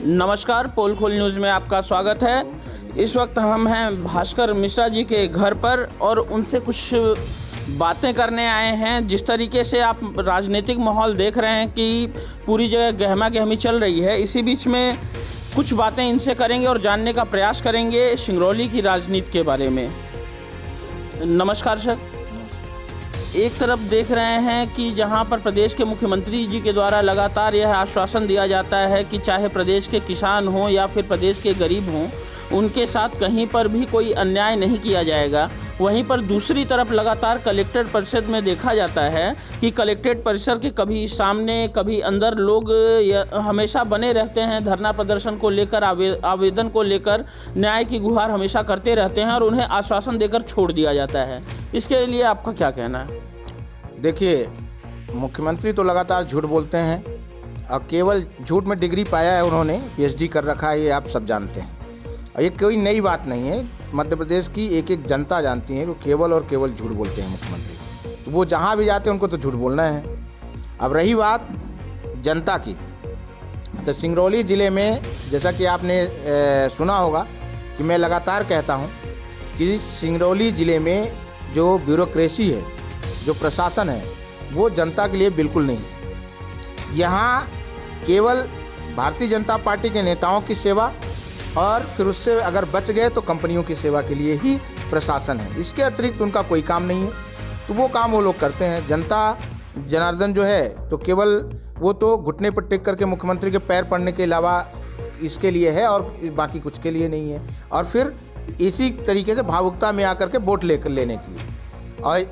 नमस्कार, पोल खोल न्यूज़ में आपका स्वागत है। इस वक्त हम हैं भास्कर मिश्रा जी के घर पर और उनसे कुछ बातें करने आए हैं। जिस तरीके से आप राजनीतिक माहौल देख रहे हैं कि पूरी जगह गहमा गहमी चल रही है, इसी बीच में कुछ बातें इनसे करेंगे और जानने का प्रयास करेंगे सिंगरौली की राजनीति के बारे में। नमस्कार सर। एक तरफ देख रहे हैं कि जहां पर प्रदेश के मुख्यमंत्री जी के द्वारा लगातार यह आश्वासन दिया जाता है कि चाहे प्रदेश के किसान हों या फिर प्रदेश के गरीब हों, उनके साथ कहीं पर भी कोई अन्याय नहीं किया जाएगा। वहीं पर दूसरी तरफ लगातार कलेक्ट्रेट परिषद में देखा जाता है कि कलेक्ट्रेट परिसर के कभी सामने कभी अंदर लोग हमेशा बने रहते हैं, धरना प्रदर्शन को लेकर, आवेदन को लेकर न्याय की गुहार हमेशा करते रहते हैं और उन्हें आश्वासन देकर छोड़ दिया जाता है। इसके लिए आपका क्या कहना है? देखिए, मुख्यमंत्री तो लगातार झूठ बोलते हैं और केवल झूठ में डिग्री पाया है उन्होंने, पीएचडी कर रखा है, ये आप सब जानते हैं। और ये कोई नई बात नहीं है, मध्य प्रदेश की एक एक जनता जानती है कि केवल और केवल झूठ बोलते हैं मुख्यमंत्री। तो वो जहाँ भी जाते हैं उनको तो झूठ बोलना है। अब रही बात जनता की, तो सिंगरौली ज़िले में जैसा कि आपने सुना होगा कि मैं लगातार कहता हूँ कि सिंगरौली ज़िले में जो ब्यूरोक्रेसी है, जो प्रशासन है, वो जनता के लिए बिल्कुल नहीं है। यहाँ केवल भारतीय जनता पार्टी के नेताओं की सेवा और फिर उससे अगर बच गए तो कंपनियों की सेवा के लिए ही प्रशासन है। इसके अतिरिक्त उनका कोई काम नहीं है। तो वो काम वो लोग करते हैं। जनता जनार्दन जो है तो केवल वो तो घुटने पर टेक करके मुख्यमंत्री के पैर पड़ने के अलावा इसके लिए है और बाकी कुछ के लिए नहीं है। और फिर इसी तरीके से भावुकता में आकर के वोट लेने के लिए। और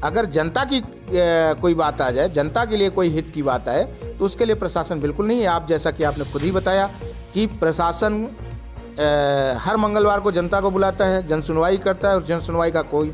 अगर जनता की कोई बात आ जाए, जनता के लिए कोई हित की बात आए, तो उसके लिए प्रशासन बिल्कुल नहीं है। आप जैसा कि आपने खुद ही बताया कि प्रशासन हर मंगलवार को जनता को बुलाता है, जन सुनवाई करता है और जन सुनवाई का कोई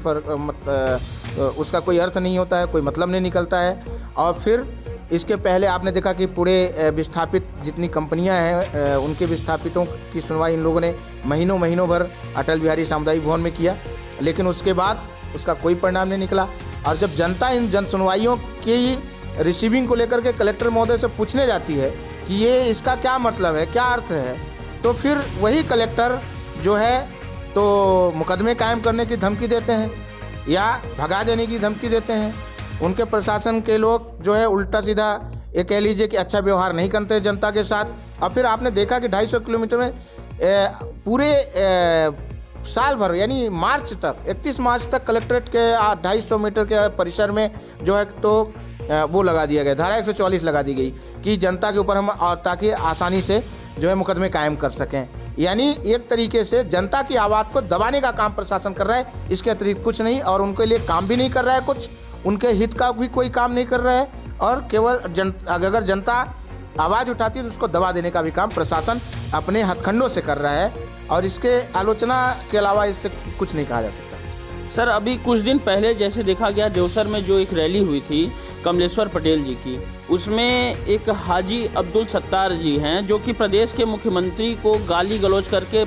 उसका कोई अर्थ नहीं होता है, कोई मतलब नहीं निकलता है। और फिर इसके पहले आपने देखा कि पूरे विस्थापित जितनी कंपनियां हैं उनके विस्थापितों की सुनवाई इन लोगों ने महीनों भर अटल बिहारी सामुदायिक भवन में किया, लेकिन उसके बाद उसका कोई परिणाम नहीं निकला। और जब जनता इन जन सुनवाइयों की रिसीविंग को लेकर के कलेक्टर महोदय से पूछने जाती है कि ये इसका क्या मतलब है, क्या अर्थ है, तो फिर वही कलेक्टर जो है तो मुकदमे कायम करने की धमकी देते हैं या भगा देने की धमकी देते हैं। उनके प्रशासन के लोग जो है उल्टा सीधा ये कह लीजिए कि अच्छा व्यवहार नहीं करते जनता के साथ। और फिर आपने देखा कि 250 किलोमीटर में पूरे साल भर यानी मार्च तक, 31 मार्च तक कलेक्ट्रेट के 250 मीटर के परिसर में जो है तो वो लगा दिया गया, धारा 144 लगा दी गई कि जनता के ऊपर हम, और ताकि आसानी से जो है मुकदमे कायम कर सकें। यानी एक तरीके से जनता की आवाज़ को दबाने का काम प्रशासन कर रहा है, इसके अतिरिक्त कुछ नहीं। और उनके लिए काम भी नहीं कर रहा है, कुछ उनके हित का भी कोई काम नहीं कर रहा है। और केवल अगर जनता आवाज़ उठाती है तो उसको दबा देने का भी काम प्रशासन अपने हथकंडों से कर रहा है। और इसके आलोचना के अलावा इससे कुछ नहीं कहा जा सकता। सर, अभी कुछ दिन पहले जैसे देखा गया देवसर में जो एक रैली हुई थी कमलेश्वर पटेल जी की, उसमें एक हाजी अब्दुल सत्तार जी हैं जो कि प्रदेश के मुख्यमंत्री को गाली गलौज करके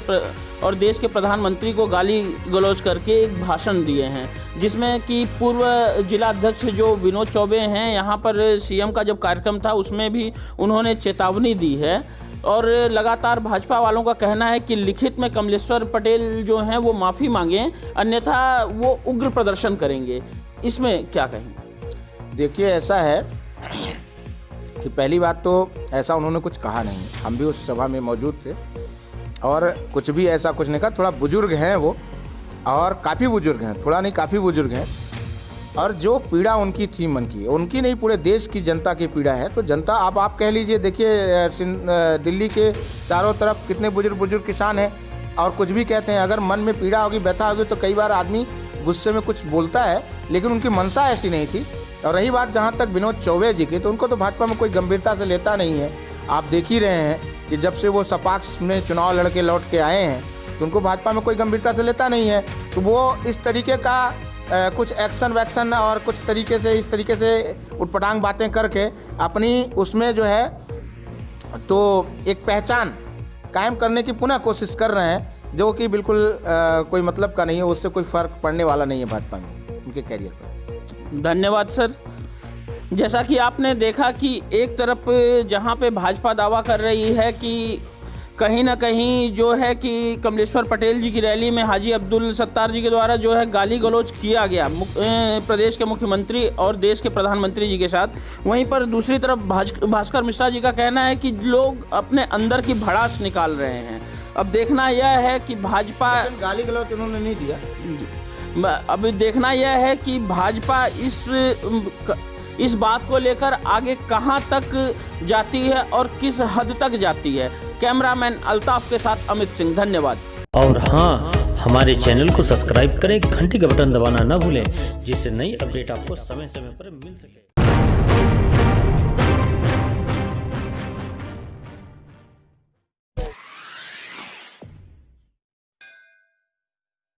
और देश के प्रधानमंत्री को गाली गलौज करके एक भाषण दिए हैं, जिसमें कि पूर्व जिला अध्यक्ष जो विनोद चौबे हैं, यहाँ पर सीएम का जब कार्यक्रम था उसमें भी उन्होंने चेतावनी दी है। और लगातार भाजपा वालों का कहना है कि लिखित में कमलेश्वर पटेल जो हैं वो माफ़ी मांगें, अन्यथा वो उग्र प्रदर्शन करेंगे। इसमें क्या कहेंगे? देखिए, ऐसा है कि पहली बात तो ऐसा उन्होंने कुछ कहा नहीं। हम भी उस सभा में मौजूद थे और कुछ भी ऐसा कुछ नहीं कहा। थोड़ा बुजुर्ग हैं वो, और काफ़ी बुजुर्ग हैं, थोड़ा नहीं काफ़ी बुजुर्ग हैं। और जो पीड़ा उनकी थी मन की, उनकी नहीं पूरे देश की जनता की पीड़ा है। तो जनता आप कह लीजिए, देखिए दिल्ली के चारों तरफ कितने बुजुर्ग किसान हैं और कुछ भी कहते हैं। अगर मन में पीड़ा होगी, व्यथा होगी, तो कई बार आदमी गुस्से में कुछ बोलता है, लेकिन उनकी मंशा ऐसी नहीं थी। और रही बात जहाँ तक विनोद चौबे जी की, तो उनको तो भाजपा में कोई गंभीरता से लेता नहीं है। आप देख ही रहे हैं कि जब से वो सपा में चुनाव लड़के लौट के आए हैं तो उनको भाजपा में कोई गंभीरता से लेता नहीं है। तो वो इस तरीके का कुछ एक्शन वैक्शन और कुछ तरीके से इस तरीके से उटपटांग बातें करके अपनी उसमें जो है तो एक पहचान कायम करने की पुनः कोशिश कर रहे हैं, जो कि बिल्कुल कोई मतलब का नहीं है। उससे कोई फ़र्क पड़ने वाला नहीं है भाजपा में उनके कैरियर पर। धन्यवाद सर। जैसा कि आपने देखा कि एक तरफ जहां पे भाजपा दावा कर रही है कि कहीं ना कहीं जो है कि कमलेश्वर पटेल जी की रैली में हाजी अब्दुल सत्तार जी के द्वारा जो है गाली गलौज किया गया प्रदेश के मुख्यमंत्री और देश के प्रधानमंत्री जी के साथ। वहीं पर दूसरी तरफ भास्कर मिश्रा जी का कहना है कि लोग अपने अंदर की भड़ास निकाल रहे हैं। अब देखना यह है कि भाजपा, गाली गलौज उन्होंने नहीं दिया, अब देखना यह है कि भाजपा इस बात को लेकर आगे कहां तक जाती है और किस हद तक जाती है। कैमरामैन अल्ताफ के साथ अमित सिंह, धन्यवाद। और हाँ, हमारे चैनल को सब्सक्राइब करें, घंटी का बटन दबाना न भूलें, जिससे नई अपडेट आपको समय समय पर मिल सके।